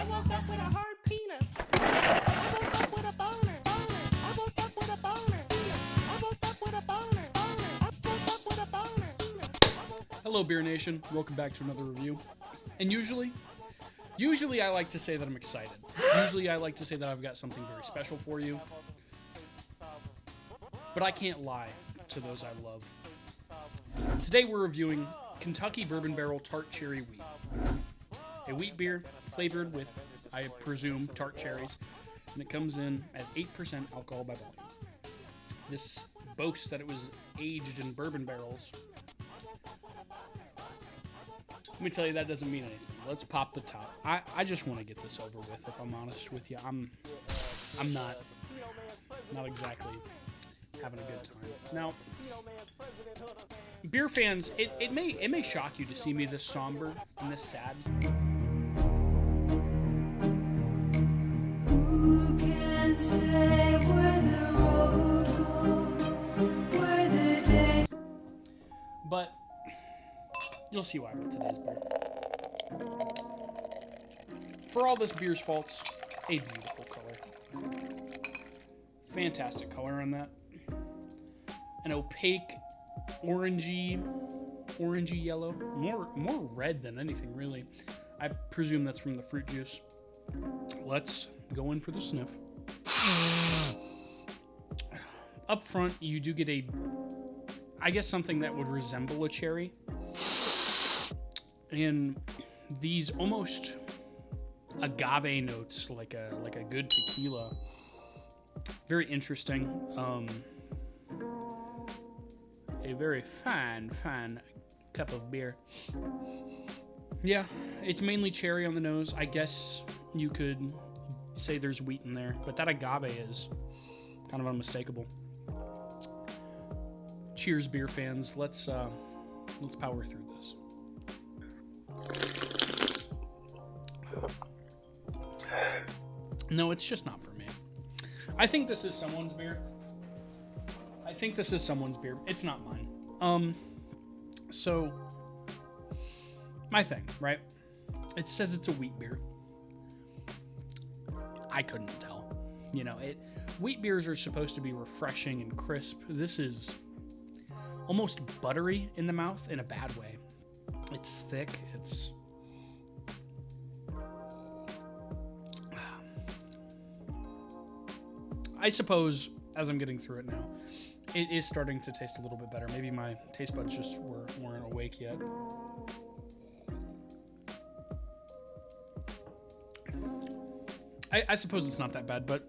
I woke up with a hard penis. I woke up with a boner. I woke up with a boner. I woke up with a boner. I woke up with a boner. Hello, Beer Nation. Welcome back to another review. And usually I like to say that I'm excited. Usually I like to say that I've got something very special for you. But I can't lie to those I love. Today we're reviewing Kentucky Bourbon Barrel Tart Cherry Wheat. A wheat beer flavored with, I presume, tart cherries. And it comes in at 8% alcohol by volume. This boasts that it was aged in bourbon barrels. Let me tell you, that doesn't mean anything. Let's pop the top. I just want to get this over with, if I'm honest with you. I'm not exactly having a good time. Now, beer fans, it may shock you to see me this somber and this sad. Who can say where the road goes, where the day... But you'll see why with today's beer. For all this beer's faults, a beautiful color. Fantastic color on that. An opaque, orangey yellow. More red than anything, really. I presume that's from the fruit juice. Let's go in for the sniff. Up front, you do get I guess something that would resemble a cherry. And these almost agave notes, like a good tequila. Very interesting. A very fine cup of beer. Yeah, it's mainly cherry on the nose. I guess you could say there's wheat in there, but that agave is kind of unmistakable. Cheers, beer fans. Let's power through this. No, it's just not for me. I think this is someone's beer. It's not mine. So my thing, right? It says it's a wheat beer. I couldn't tell. You know, wheat beers are supposed to be refreshing and crisp. This is almost buttery in the mouth in a bad way. It's thick. I suppose, as I'm getting through it now, it is starting to taste a little bit better. Maybe my taste buds just weren't awake yet. I suppose it's not that bad, but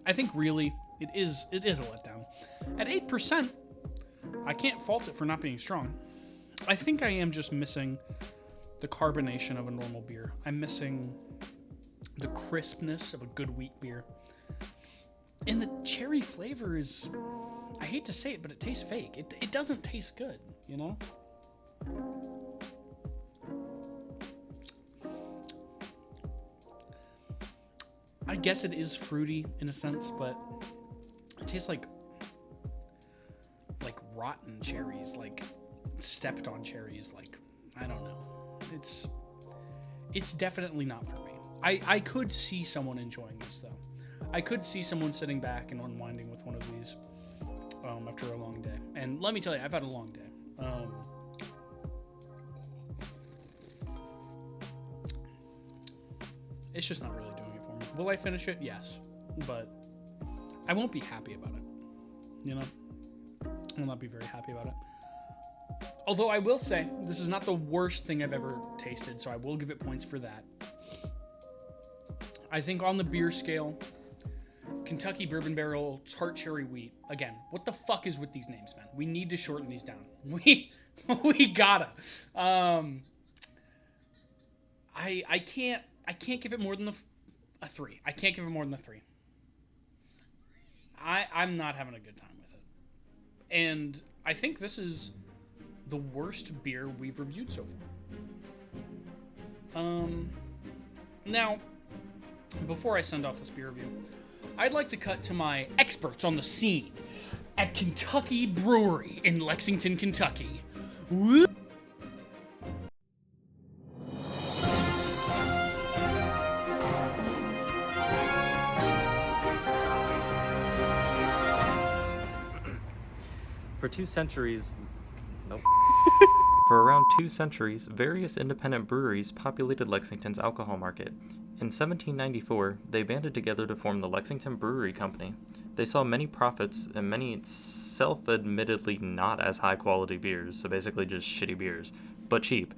I think really it is a letdown. At 8%, I can't fault it for not being strong. I think I am just missing the carbonation of a normal beer. I'm missing the crispness of a good wheat beer. And the cherry flavor is, I hate to say it, but it tastes fake. It doesn't taste good, you know? I guess it is fruity in a sense, but it tastes like rotten cherries, like stepped on cherries, like, I don't know. It's definitely not for me. I could see someone enjoying this, though. I could see someone sitting back and unwinding with one of these after a long day. And let me tell you, I've had a long day. It's just not really doing it for me. Will I finish it? Yes. But I won't be happy about it. You know? I will not be very happy about it. Although I will say, this is not the worst thing I've ever tasted, so I will give it points for that. I think on the beer scale, Kentucky Bourbon Barrel Tart Cherry Wheat. Again, what the fuck is with these names, man? We need to shorten these down. We gotta. I can't give it more than a 3. I can't give it more than a 3. I'm not having a good time with it. And I think this is the worst beer we've reviewed so far. Now, before I send off this beer review, I'd like to cut to my experts on the scene at Kentucky Brewery in Lexington, Kentucky. Woo! For 2 centuries... Nope. For around 2 centuries, various independent breweries populated Lexington's alcohol market. In 1794, they banded together to form the Lexington Brewery Company. They saw many profits and many self-admittedly not as high-quality beers, so basically just shitty beers, but cheap.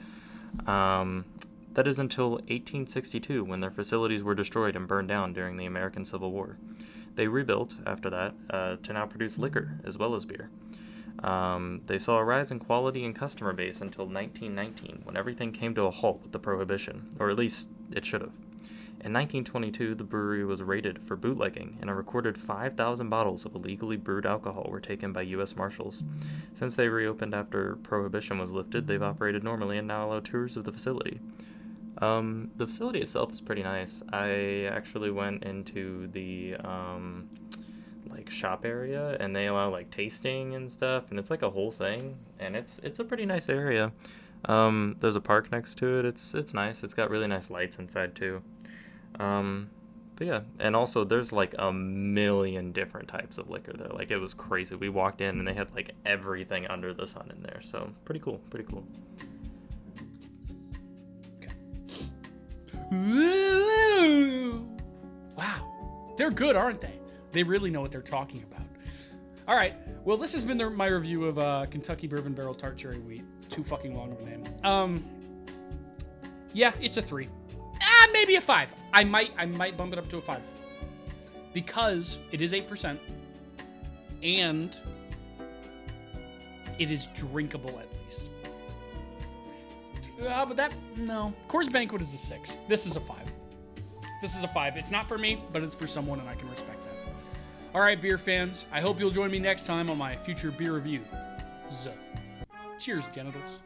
That is until 1862, when their facilities were destroyed and burned down during the American Civil War. They rebuilt, after that, to now produce liquor as well as beer. They saw a rise in quality and customer base until 1919, when everything came to a halt with the Prohibition, or at least it should have. In 1922, the brewery was raided for bootlegging, and a recorded 5,000 bottles of illegally brewed alcohol were taken by U.S. Marshals. Since they reopened after Prohibition was lifted, they've operated normally and now allow tours of the facility. The facility itself is pretty nice. I actually went into the shop area, and they allow tasting and stuff, and it's a whole thing, and it's a pretty nice area. There's a park next to it. It's nice. It's got really nice lights inside too. But yeah, and also there's a million different types of liquor there. It was crazy. We walked in and they had everything under the sun in there. So pretty cool. Wow. They're good, aren't they? They really know what they're talking about. All right. Well, this has been my review of Kentucky Bourbon Barrel Tart Cherry Wheat. Too fucking long of a name. Yeah, it's a 3. Maybe a 5. I might bump it up to a 5. Because it is 8%. And it is drinkable at least. But no. Coors Banquet is a 6. This is a 5. It's not for me, but it's for someone, and I can respect that. All right, beer fans. I hope you'll join me next time on my future beer review. Cheers, genitals.